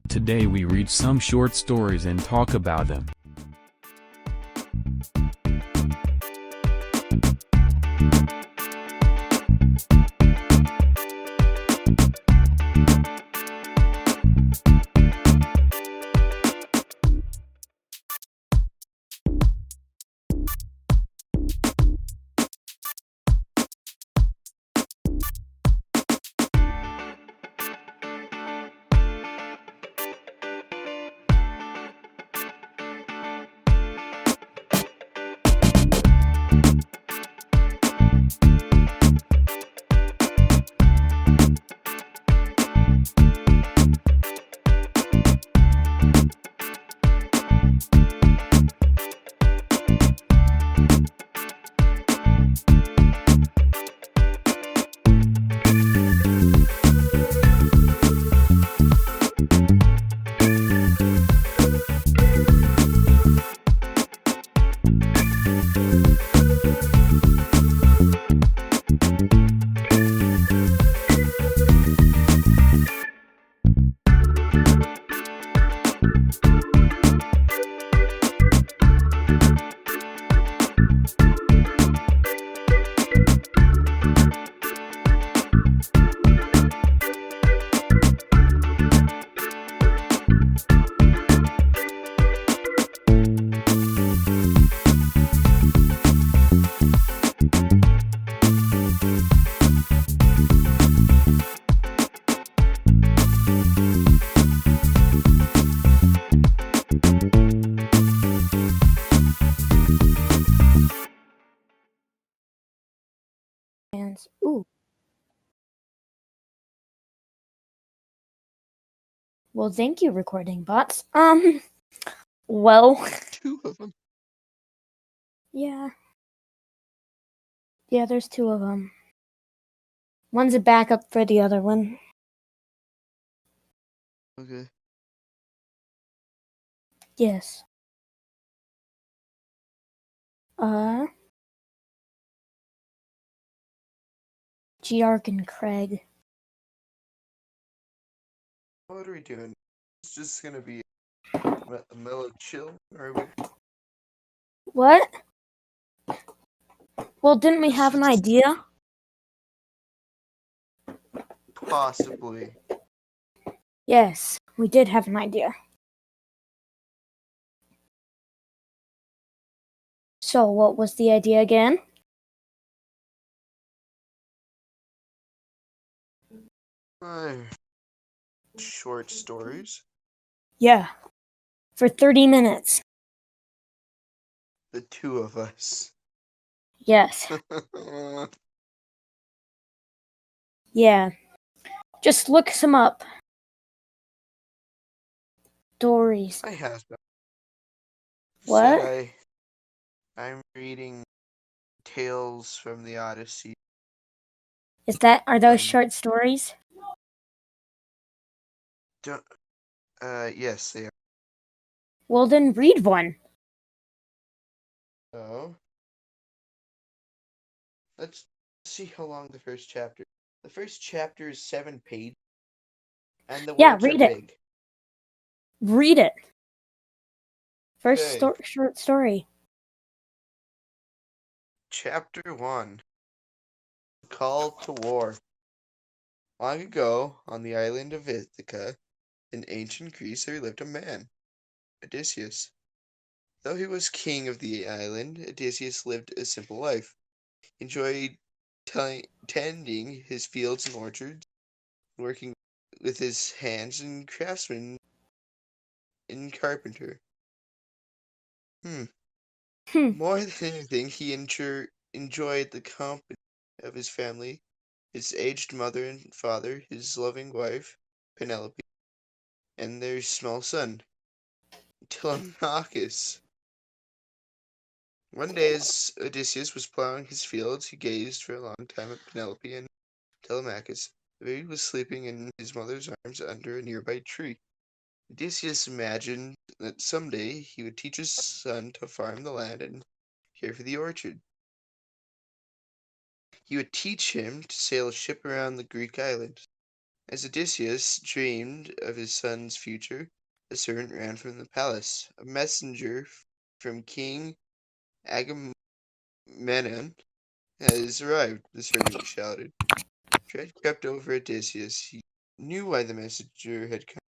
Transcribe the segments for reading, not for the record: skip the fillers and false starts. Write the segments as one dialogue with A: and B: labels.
A: Today we read some short stories and talk about them.
B: Ooh. Well, thank you, recording bots. Well.
C: 2 of them.
B: Yeah. Yeah, there's 2 of them. One's a backup for the other one.
C: Okay.
B: Yes. Geark and Craig.
C: What are we doing? It's just gonna be a mellow chill, or we?
B: What? Well, didn't we have an idea?
C: Possibly.
B: Yes, we did have an idea. So, what was the idea again?
C: Short stories.
B: Yeah. For 30 minutes.
C: The 2 of us.
B: Yes. Yeah. Just look some up. Stories.
C: I have them.
B: What?
C: Said I'm reading Tales from the Odyssey.
B: Are those short stories?
C: Yes, they are.
B: Well, then read one.
C: So, let's see how long the first chapter. The first chapter is 7 pages, and the words
B: read
C: are
B: it.
C: big.
B: Read it. First
C: Okay.
B: short story.
C: Chapter 1. Call to War. Long ago, on the island of Ithaca, in ancient Greece, there lived a man, Odysseus. Though he was king of the island, Odysseus lived a simple life. He enjoyed tending his fields and orchards, working with his hands and craftsman and carpenter. Hmm.
B: Hmm.
C: More than anything, he enjoyed the company of his family, his aged mother and father, his loving wife, Penelope, and their small son, Telemachus. One day, as Odysseus was plowing his fields, he gazed for a long time at Penelope and Telemachus. The baby was sleeping in his mother's arms under a nearby tree. Odysseus imagined that someday he would teach his son to farm the land and care for the orchard. He would teach him to sail a ship around the Greek islands. As Odysseus dreamed of his son's future, a servant ran from the palace. A messenger from King Agamemnon has arrived, the servant shouted. Dread crept over Odysseus. He knew why the messenger had come.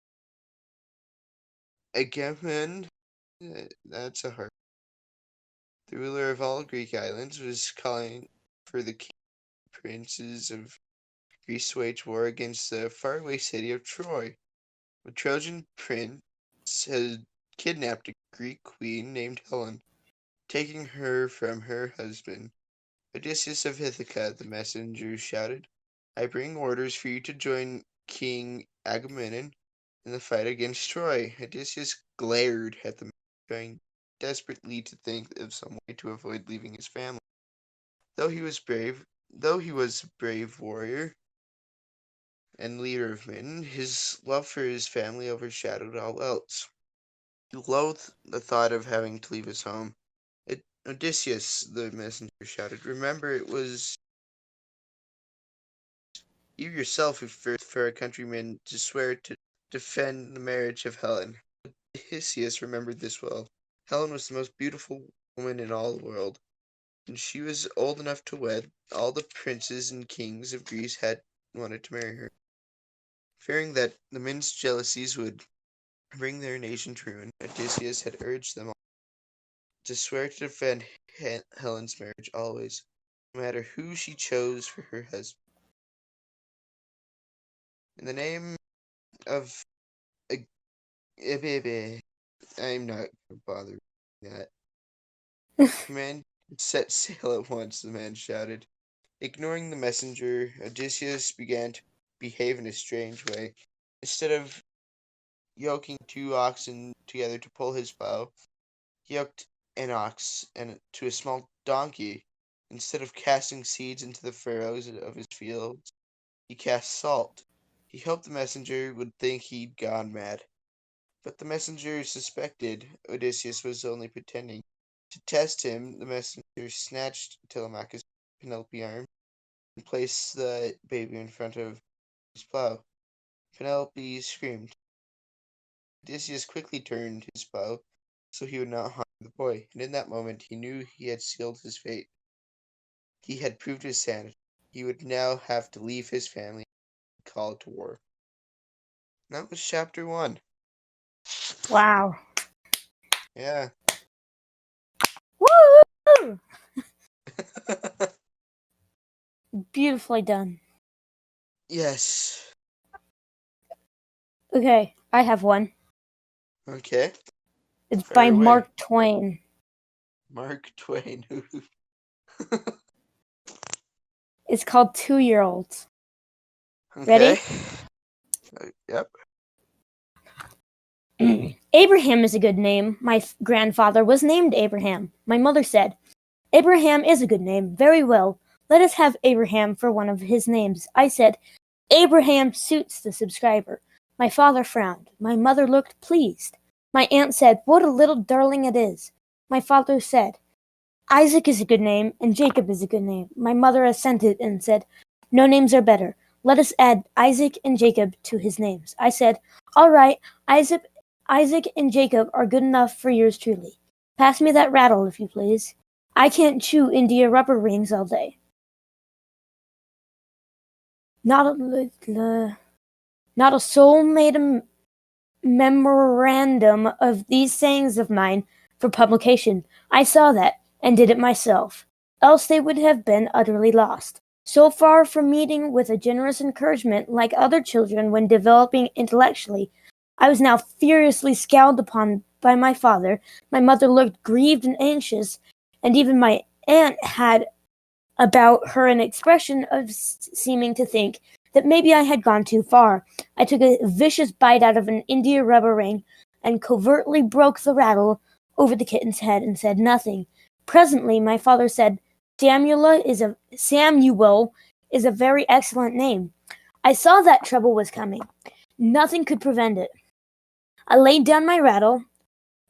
C: Agamemnon, that's a hard. The ruler of all Greek islands was calling for the princes of Greece to wage war against the faraway city of Troy. A Trojan prince had kidnapped a Greek queen named Helen, taking her from her husband. Odysseus of Ithaca, the messenger shouted, I bring orders for you to join King Agamemnon in the fight against Troy. Odysseus glared at the man, trying desperately to think of some way to avoid leaving his family. Though he was a brave warrior and leader of men, his love for his family overshadowed all else. He loathed the thought of having to leave his home. Odysseus, the messenger shouted, remember it was you yourself who first for a countryman to swear to defend the marriage of Helen. Odysseus remembered this well. Helen was the most beautiful woman in all the world, and she was old enough to wed. All the princes and kings of Greece had wanted to marry her. Fearing that the men's jealousies would bring their nation to ruin, Odysseus had urged them all to swear to defend Helen's marriage always, no matter who she chose for her husband. In the name of I'm not gonna bother that. Command set sail at once, the man shouted. Ignoring the messenger, Odysseus began to behave in a strange way. Instead of yoking two oxen together to pull his plow, he yoked an ox to a small donkey. Instead of casting seeds into the furrows of his fields, he cast salt. He hoped the messenger would think he'd gone mad. But the messenger suspected Odysseus was only pretending. To test him, the messenger snatched Telemachus' Penelope's arm and placed the baby in front of his plow. Penelope screamed. Odysseus quickly turned his plow so he would not harm the boy, and in that moment he knew he had sealed his fate. He had proved his sanity. He would now have to leave his family and call to war. And that was chapter 1.
B: Wow.
C: Yeah.
B: Woo! Beautifully done.
C: Yes.
B: Okay, I have one.
C: Okay.
B: It's
C: Fire
B: by
C: away.
B: Mark Twain.
C: Mark Twain.
B: It's called 2-Year-Olds.
C: Okay.
B: Ready?
C: Yep.
B: Abraham is a good name. My grandfather was named Abraham. My mother said, Abraham is a good name. Very well. Let us have Abraham for one of his names. I said, Abraham suits the subscriber. My father frowned. My mother looked pleased. My aunt said, what a little darling it is. My father said, Isaac is a good name, and Jacob is a good name. My mother assented and said, no names are better. Let us add Isaac and Jacob to his names. I said, all right, Isaac Isaac and Jacob are good enough for yours truly. Pass me that rattle, if you please. I can't chew India rubber rings all day. Not a soul made a memorandum of these sayings of mine for publication. I saw that, and did it myself. Else they would have been utterly lost. So far from meeting with a generous encouragement like other children when developing intellectually, I was now furiously scowled upon by my father. My mother looked grieved and anxious, and even my aunt had about her an expression of seeming to think that maybe I had gone too far. I took a vicious bite out of an India rubber ring and covertly broke the rattle over the kitten's head and said nothing. Presently my father said, Samuel is a very excellent name. I saw that trouble was coming. Nothing could prevent it. I laid down my rattle.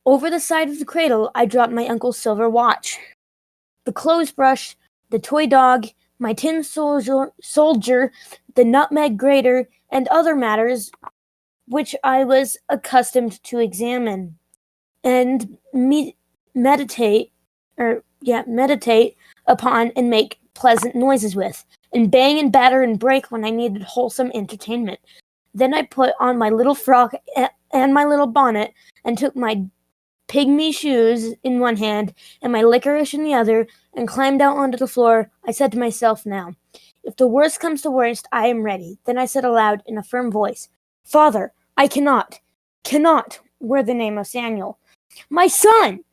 B: Over the side of the cradle I dropped my uncle's silver watch, the clothes brush, the toy dog, my tin soldier, the nutmeg grater, and other matters which I was accustomed to examine and meditate upon and make pleasant noises with, and bang and batter and break when I needed wholesome entertainment. Then I put on my little frock and my little bonnet, and took my pygmy shoes in one hand and my licorice in the other, and climbed out onto the floor. I said to myself, now, if the worst comes to worst, I am ready. Then I said aloud in a firm voice, Father, I cannot wear the name of Samuel. My son!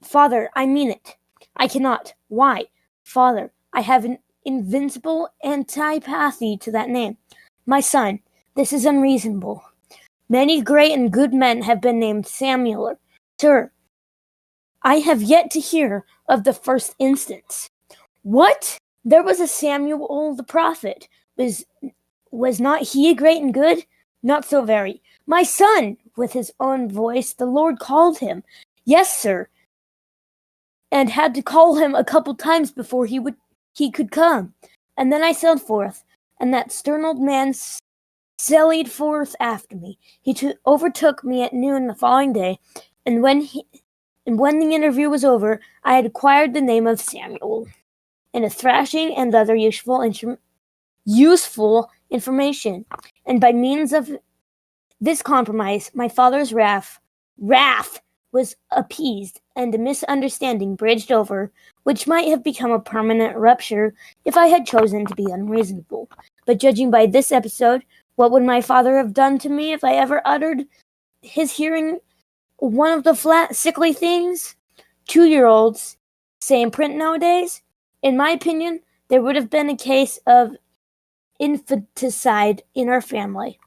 B: Father, I mean it. I cannot. Why? Father, I have an invincible antipathy to that name. My son, this is unreasonable. Many great and good men have been named Samuel. Sir, I have yet to hear of the first instance. What? There was a Samuel the prophet. Was not he great and good? Not so very. My son, with his own voice, the Lord called him. Yes, sir. And had to call him a couple times before he could come. And then I sailed forth, and that stern old man sallied forth after me. He overtook me at noon the following day, and when the interview was over, I had acquired the name of Samuel, and a thrashing and other useful information. And by means of this compromise, my father's wrath was appeased, and a misunderstanding bridged over, which might have become a permanent rupture if I had chosen to be unreasonable. But judging by this episode, what would my father have done to me if I ever uttered his hearing one of the flat, sickly things 2-year-olds say in print nowadays? In my opinion, there would have been a case of infanticide in our family.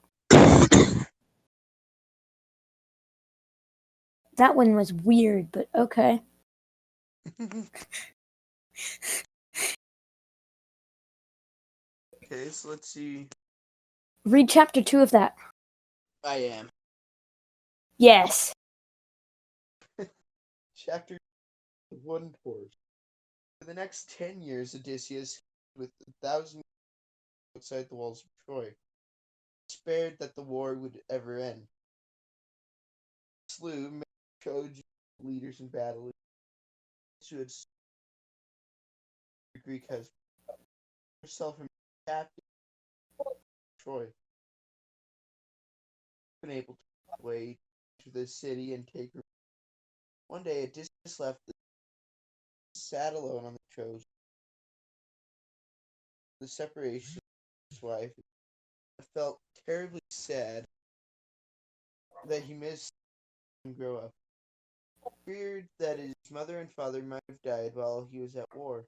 B: That one was weird, but okay.
C: Okay, so let's see.
B: Read chapter 2 of that.
C: I am.
B: Yes.
C: Chapter 1 Horse. For the next 10 years, Odysseus, with 1,000 outside the walls of Troy, despaired that the war would ever end. Slew many Trojan leaders in battle who had Greek husband herself and captive Troy, been able to make way to the city and take her. One day Odysseus left sat alone on the Trojan. The separation of his wife felt terribly sad that he missed him grow up. He feared that his mother and father might have died while he was at war,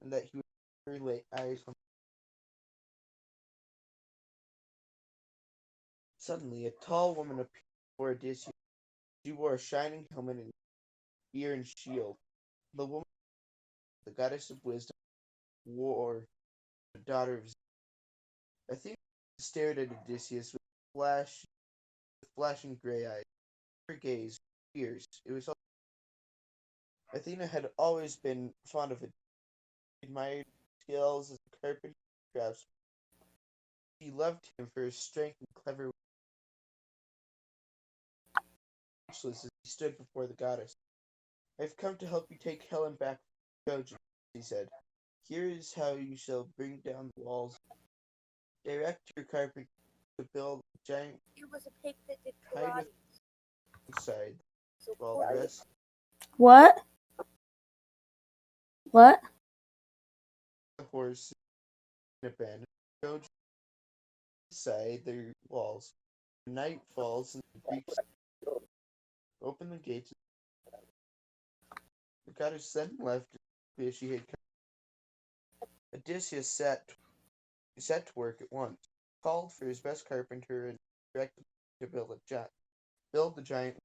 C: and that he would never lay eyes on them. Suddenly, a tall woman appeared before Odysseus. She wore a shining helmet and spear and shield. The woman, the goddess of wisdom, war, the daughter of Zeus. Athena stared at Odysseus with flashing gray eyes. Her gaze was fierce. It was Athena had always been fond of it. She admired his skills as a carpenter and craftsman. She loved him for his strength and clever. speechless as he stood before the goddess. "I have come to help you take Helen back from the Trojans," he said. "Here is how you shall bring down the walls. Direct your carpenter to build a giant
B: It was a pig that did
C: hide
B: karate.
C: inside, while the rest
B: What? What?
C: of the horses and abandoned Trojans inside their walls. When night falls and the Greeks open the gates, the goddess then left as she had come. Odysseus set to work at once, called for his best carpenter, and directed him to build the giant.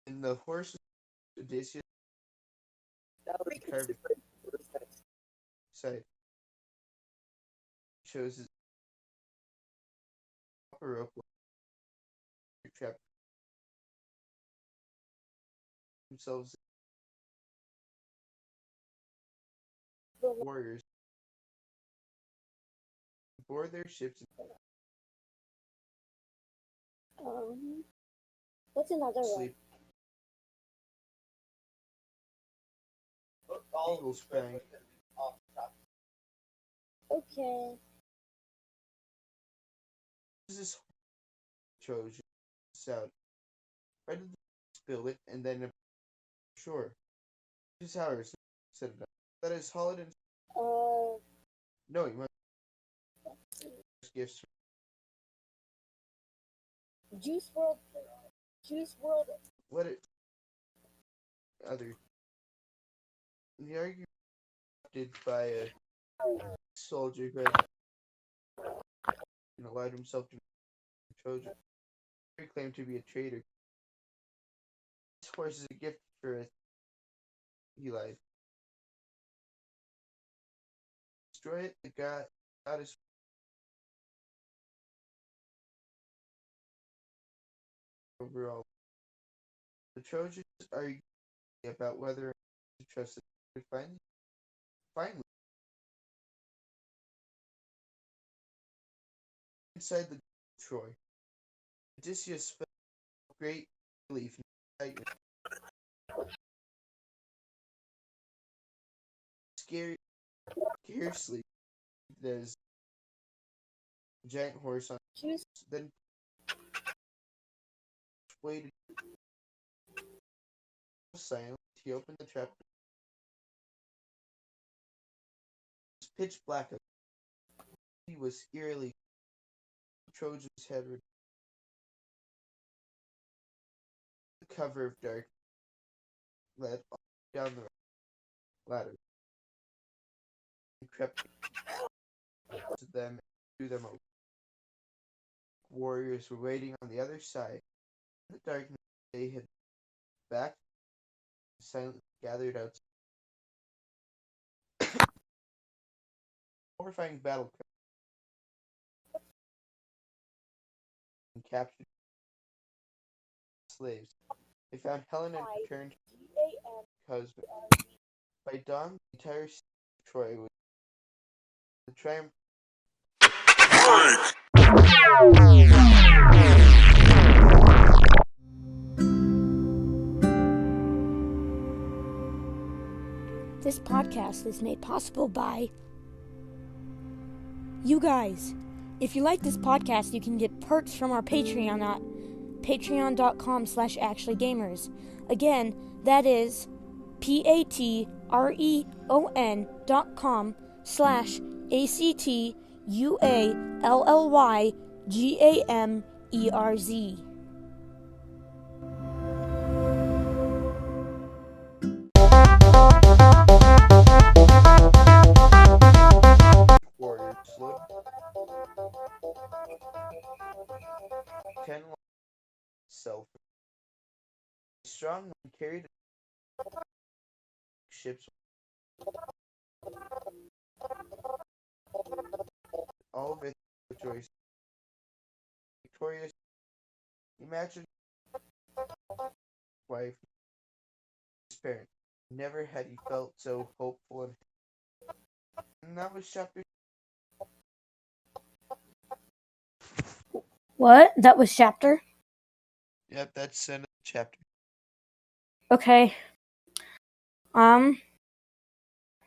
C: In the horses, Odysseus carved side chose his upper rope trap themselves warriors board their ships
B: What's another
C: and
B: one?
C: sleep. Eagles sprang.
B: Okay.
C: This Trojan out. Right at the spill it and then ashore. This is ours, said it. That is Holland and no, you must gifts.
B: Juice World.
C: What it other the argument did by a soldier who had allowed himself to be a Trojan. He claimed to be a traitor. This horse is a gift for us, he lied. Destroy it, the goddess overall. The Trojans argue about whether to trust it. Finally, inside the Troy, Odysseus felt great relief and excitement. Scarcely there's a giant horse on then waited silent. He opened the trap. It was pitch black. He was eerily Trojan's head the cover of dark led down the ladder and crept to them and threw them over. Warriors were waiting on the other side. In the darkness they had back silently gathered out. Horrifying battle and captured slaves. They found Helen and returned her husband. By dawn, the entire city of Troy was the triumph.
B: This podcast is made possible by you guys. If you like this podcast, you can get perks from our Patreon at patreon.com/actuallygamers. Again, that is patreon.com/ACTUALLYGAMERZ.
C: Warriors looked 10 self. Strong and carried ships. All of it rejoiced. Victorious. Imagine wife, his parent. Never had he felt so hopeful and that was chapter.
B: What? That was chapter?
C: Yep, that's another chapter.
B: Okay.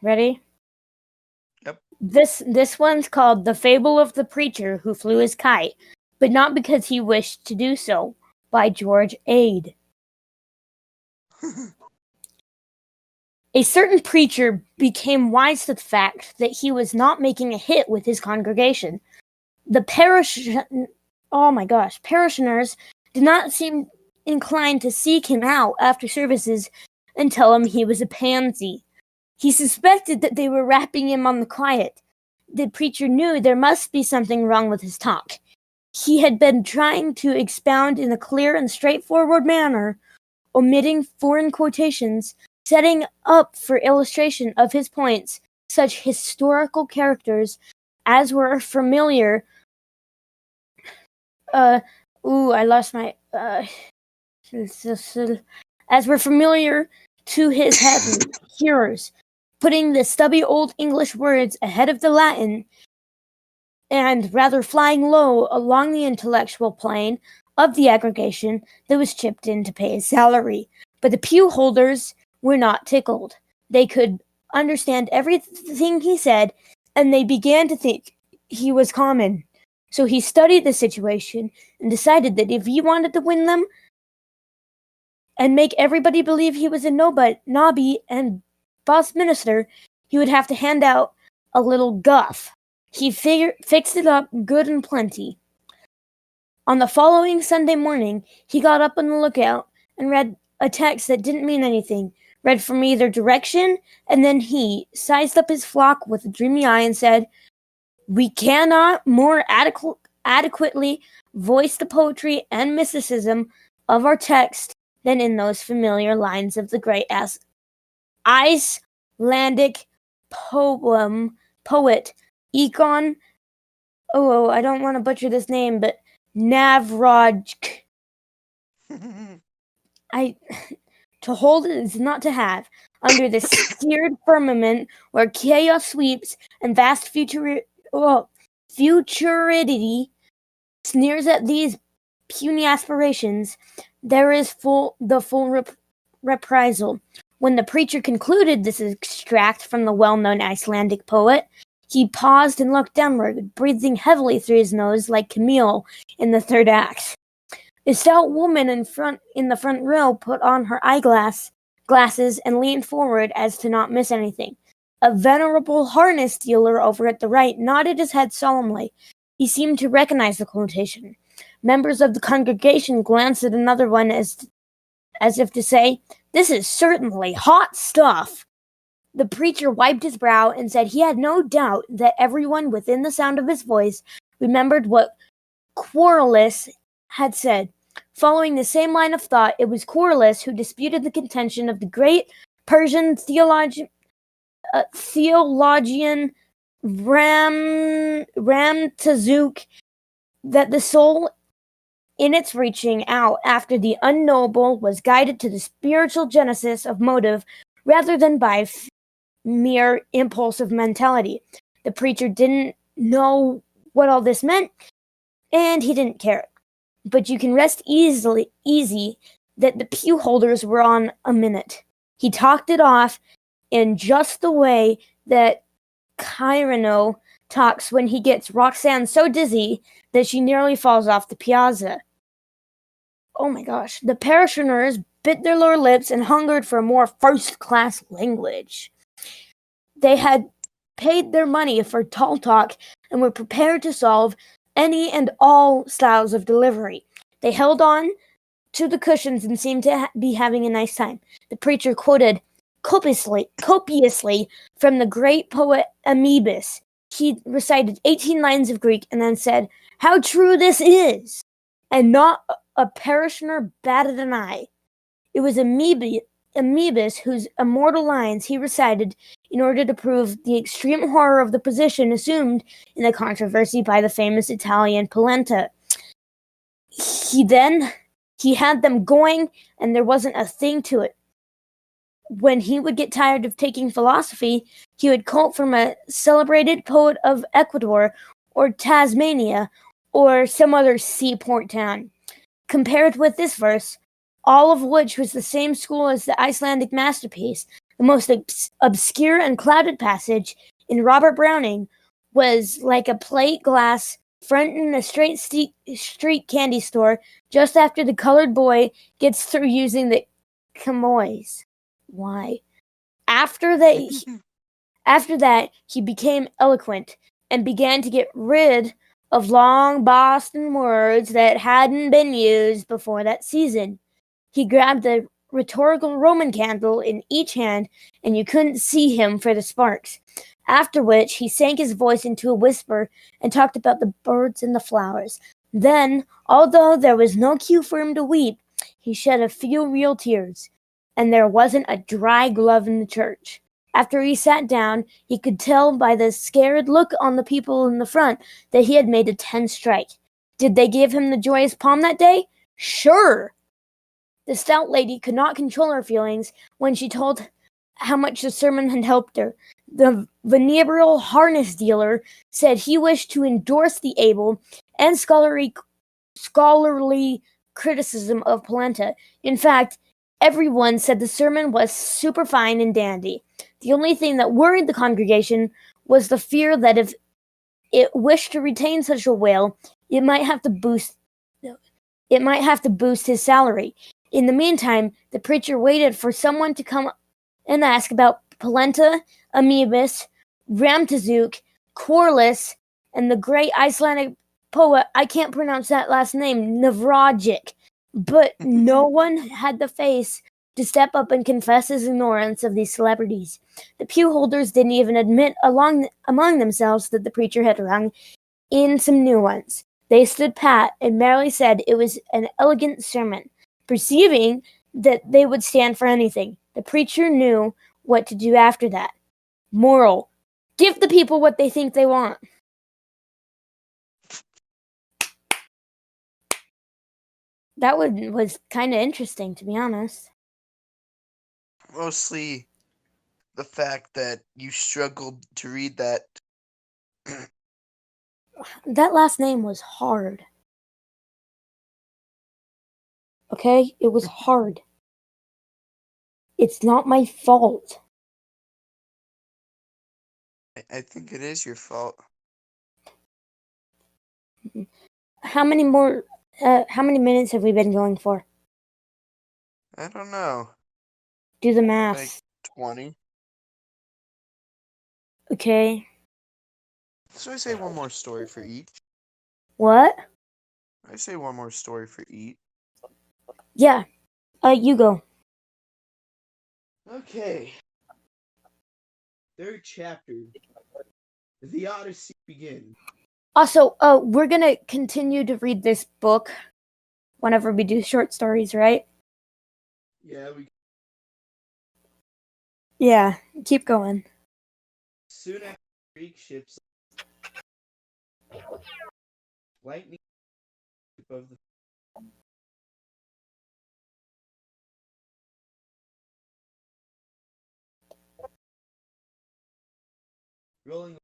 B: Ready?
C: Yep.
B: This one's called The Fable of the Preacher Who Flew His Kite, but not because he wished to do so, by George Ade. A certain preacher became wise to the fact that he was not making a hit with his congregation. The parishioners did not seem inclined to seek him out after services and tell him he was a pansy. He suspected that they were rapping him on the quiet. The preacher knew there must be something wrong with his talk. He had been trying to expound in a clear and straightforward manner, omitting foreign quotations, setting up for illustration of his points such historical characters as were familiar. As were familiar to his hearers, putting the stubby old English words ahead of the Latin, and rather flying low along the intellectual plane of the aggregation that was chipped in to pay his salary. But the pew holders were not tickled. They could understand everything he said, and they began to think he was common. So he studied the situation and decided that if he wanted to win them and make everybody believe he was a nobby and boss minister, he would have to hand out a little guff. He fixed it up good and plenty. On the following Sunday morning, he got up on the lookout and read a text that didn't mean anything, read from either direction, and then he sized up his flock with a dreamy eye and said, "We cannot more adequately voice the poetry and mysticism of our text than in those familiar lines of the great Icelandic poet Egon, I don't want to butcher this name, but Navrojk. To hold is not to have. Under the seared firmament where chaos sweeps and vast futurity sneers at these puny aspirations, there is full reprisal. When the preacher concluded this extract from the well-known Icelandic poet, he paused and looked downward, breathing heavily through his nose like Camille in the third act. A stout woman in the front row put on her glasses and leaned forward as to not miss anything. A venerable harness dealer over at the right nodded his head solemnly. He seemed to recognize the quotation. Members of the congregation glanced at another one as if to say, "This is certainly hot stuff." The preacher wiped his brow and said he had no doubt that everyone within the sound of his voice remembered what Quarles had said. Following the same line of thought, it was Quarles who disputed the contention of the great Persian theologian Ramtazuk that the soul in its reaching out after the unknowable was guided to the spiritual genesis of motive rather than by mere impulsive mentality. The preacher didn't know what all this meant, and he didn't care. But you can rest easy that the pew holders were on a minute. He talked it off in just the way that Cyrano talks when he gets Roxanne so dizzy that she nearly falls off the piazza. Oh my gosh. The parishioners bit their lower lips and hungered for more first-class language. They had paid their money for tall talk and were prepared to solve any and all styles of delivery. They held on to the cushions and seemed to be having a nice time. The preacher quoted copiously from the great poet Amoebus. He recited 18 lines of Greek and then said, "How true this is!" And not a parishioner batted an eye. It was Amoebus whose immortal lines he recited in order to prove the extreme horror of the position assumed in the controversy by the famous Italian Polenta. He had them going, and there wasn't a thing to it. When he would get tired of taking philosophy, he would quote from a celebrated poet of Ecuador or Tasmania or some other seaport town. compared with this verse, all of which was the same school as the Icelandic masterpiece. The most obscure and clouded passage in Robert Browning was like a plate glass front in a street candy store just after the colored boy gets through using the chamois. Why? After that, he became eloquent and began to get rid of long Boston words that hadn't been used before that season. He grabbed a rhetorical Roman candle in each hand, and you couldn't see him for the sparks. After which, he sank his voice into a whisper and talked about the birds and the flowers. Then, although there was no cue for him to weep, he shed a few real tears, and there wasn't a dry glove in the church. After he sat down, he could tell by the scared look on the people in the front that he had made a 10 strike. Did they give him the joyous palm that day? Sure! The stout lady could not control her feelings when she told how much the sermon had helped her. The venerable harness dealer said he wished to endorse the able and scholarly criticism of polenta. In fact, everyone said the sermon was super fine and dandy. The only thing that worried the congregation was the fear that if it wished to retain such a whale, it might have to boost his salary. In the meantime, the preacher waited for someone to come and ask about polenta, amoebus, ramtazook, corliss, and the great Icelandic poet, I can't pronounce that last name, Navragic. But no one had the face to step up and confess his ignorance of these celebrities. The pew holders didn't even admit among themselves that the preacher had rung in some new ones. They stood pat and merely said it was an elegant sermon, perceiving that they would stand for anything. The preacher knew what to do after that. Moral: give the people what they think they want. That was kind of interesting, to be honest.
C: Mostly the fact that you struggled to read that.
B: That last name was hard. Okay? It was hard. It's not my fault.
C: I think it is your fault.
B: How many minutes have we been going for?
C: I don't know.
B: Do the math.
C: Like 20.
B: Okay.
C: So I say one more story for each.
B: What?
C: I say one more story for each.
B: Yeah. You go.
C: Okay. Third chapter. The Odyssey begins.
B: Also, we're gonna continue to read this book whenever we do short stories, right? Yeah, keep going.
C: Soon after Greek ships lightning above the rolling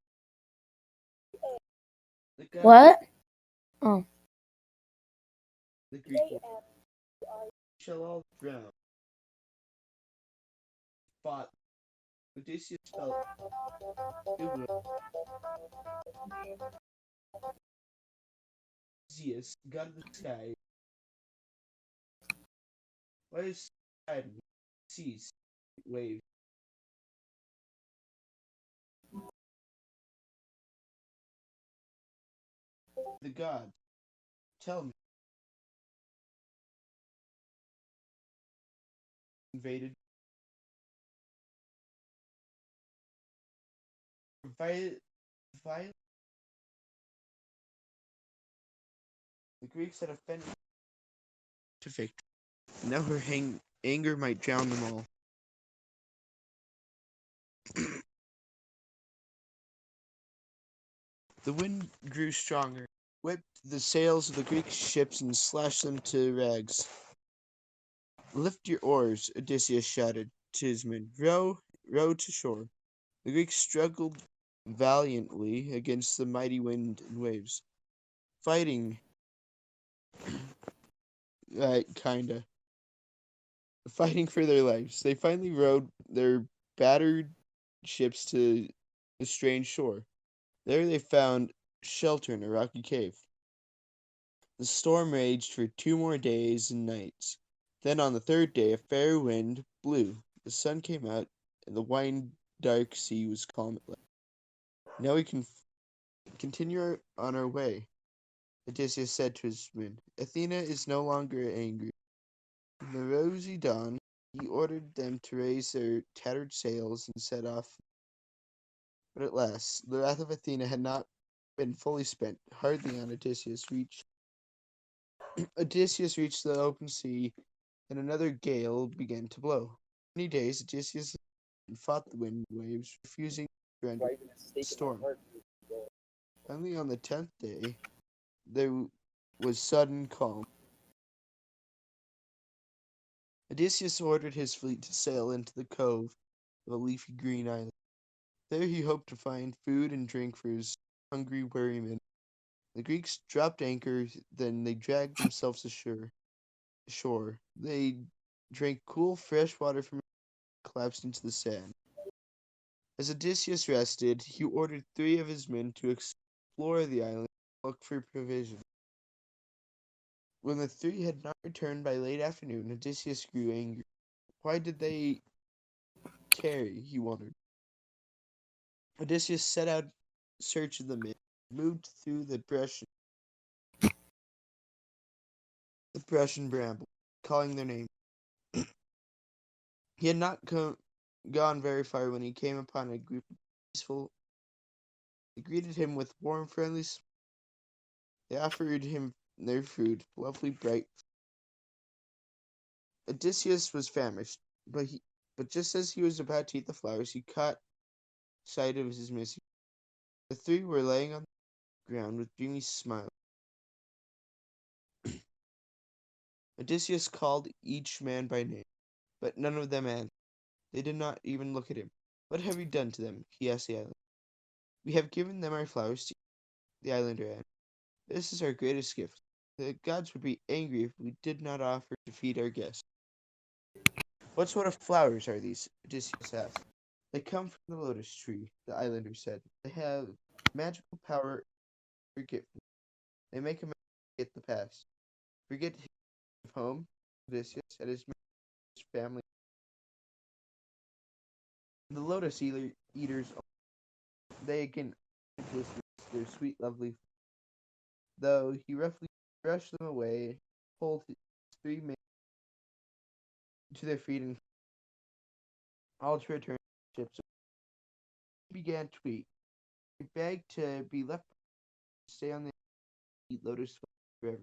C: the god,
B: What? Oh.
C: the Greek word, shall all drown. Fought. Odysseus felt it would. Zeus, god of the sky, let his side cease wave. The god, tell me, invaded. Violent. The Greeks had offended to victory. Now her anger might drown them all. The wind grew stronger, whipped the sails of the Greek ships and slashed them to rags. Lift your oars, Odysseus shouted to his men. Row to shore. The Greeks struggled valiantly against the mighty wind and waves, fighting kinda. Fighting for their lives. They finally rowed their battered ships to a strange shore. There they found shelter in a rocky cave. The storm raged for 2 more days and nights. Then on the third day a fair wind blew. The sun came out, and the wine dark sea was calm at last. Now we can continue on our way, Odysseus said to his men. Athena is no longer angry. In the rosy dawn, he ordered them to raise their tattered sails and set off. But at last, the wrath of Athena had not been fully spent. Hardly on Odysseus reached the open sea, and another gale began to blow. For many days, Odysseus fought the wind waves, refusing to surrender to the storm. Finally, on the 10th day, there was sudden calm. Odysseus ordered his fleet to sail into the cove of a leafy green island. There he hoped to find food and drink for his hungry wherrymen. The Greeks dropped anchor, then they dragged themselves ashore. They drank cool, fresh water from and collapsed into the sand. As Odysseus rested, he ordered 3 of his men to explore the island and look for provisions. When the 3 had not returned by late afternoon, Odysseus grew angry. Why did they tarry? He wondered. Odysseus set out in search of the men, moved through the brush and bramble, calling their names. He had not gone very far when he came upon a group of peaceful. They greeted him with warm, friendly smiles. They offered him their food, lovely, bright. Odysseus was famished, but just as he was about to eat the flowers, he caught sight of his missing. The 3 were laying on the ground with dreamy smiles. Odysseus called each man by name, but none of them answered. They did not even look at him. What have you done to them? He asked the island. We have given them our flowers to eat, the islander answered. This is our greatest gift. The gods would be angry if we did not offer to feed our guests. What sort of flowers are these? Odysseus asked. They come from the lotus tree, the islander said. They have magical power to forget. They make a man forget the past. Forget his home, Odysseus, and his family. The lotus eaters, they again Odysseus their sweet, lovely. Though he roughly brushed them away, pulled his 3 men to their feet and all to return to the ships. He began to eat. He begged to be left to stay on the eat lotus forever.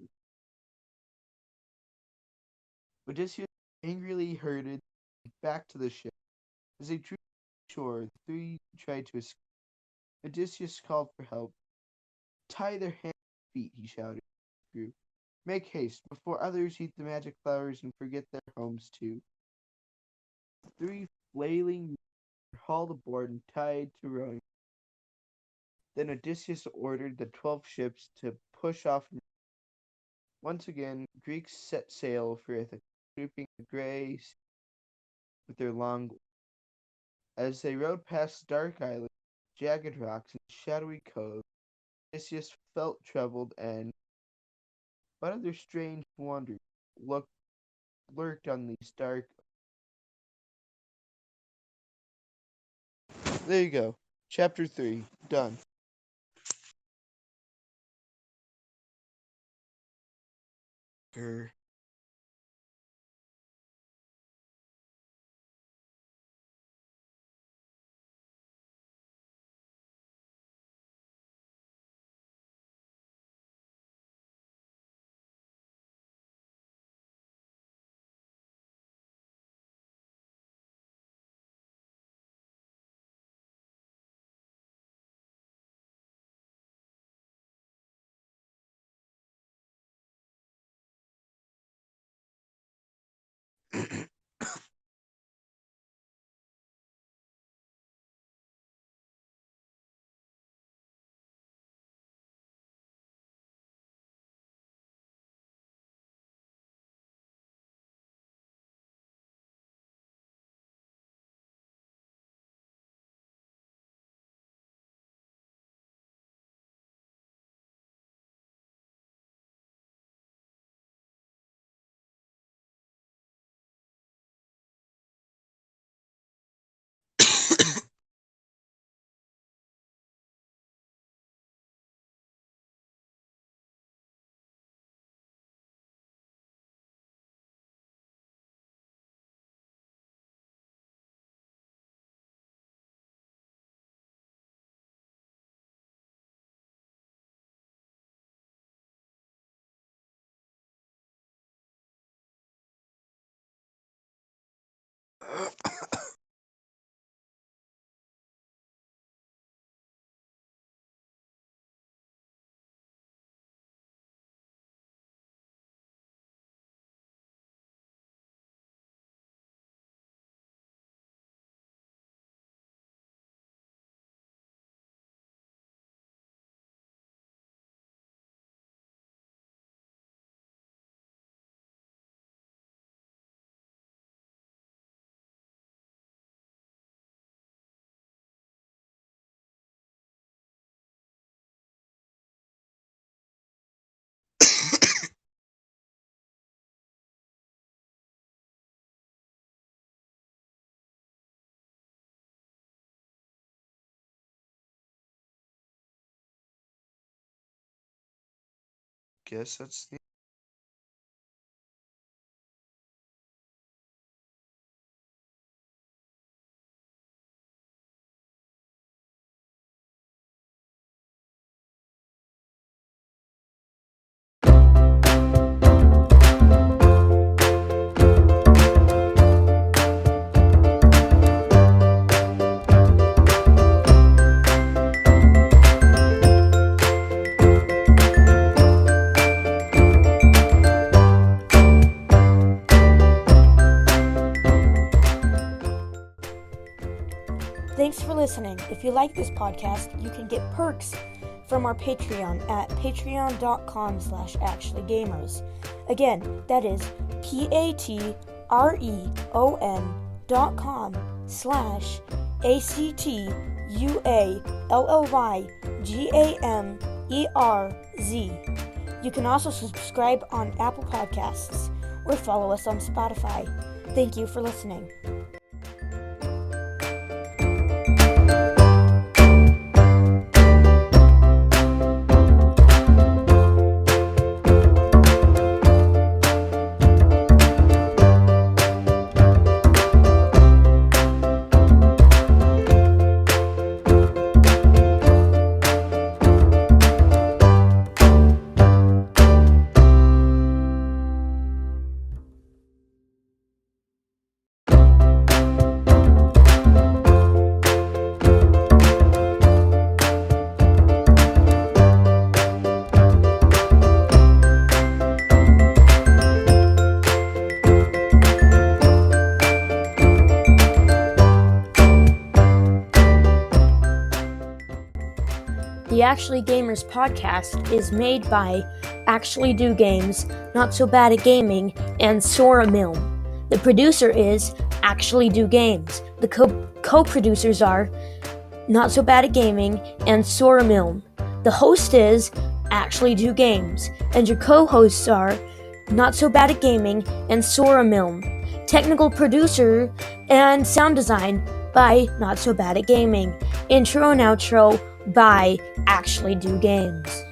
C: Odysseus angrily herded back to the ship. As they drew shore, the 3 tried to escape. Odysseus called for help. Tie their hands and feet, he shouted to the group. Make haste, before others eat the magic flowers and forget their homes too. The 3 flailing men were hauled aboard and tied to rowing. Then Odysseus ordered the 12 ships to push off. Once again, Greeks set sail for Ithaca, sweeping the grey sea with their long. As they rowed past dark islands, jagged rocks, and shadowy coves, Odysseus felt troubled, and what other strange wonders lurked on these dark. There you go. Chapter 3. Done. Guess that's the
B: Thanks for listening. If you like this podcast, you can get perks from our Patreon at patreon.com/actuallygamers. Again, that is patreon.com/ACTUALLYGAMERZ. You can also subscribe on Apple Podcasts or follow us on Spotify. Thank you for listening. The Actually Gamers podcast is made by Actually Do Games, Not So Bad at Gaming, and Sora Milne. The producer is Actually Do Games. The co-producers are Not So Bad at Gaming and Sora Milne. The host is Actually Do Games, and your co-hosts are Not So Bad at Gaming and Sora Milne. Technical producer and sound design by Not So Bad at Gaming. Intro and outro by Actually Do Games.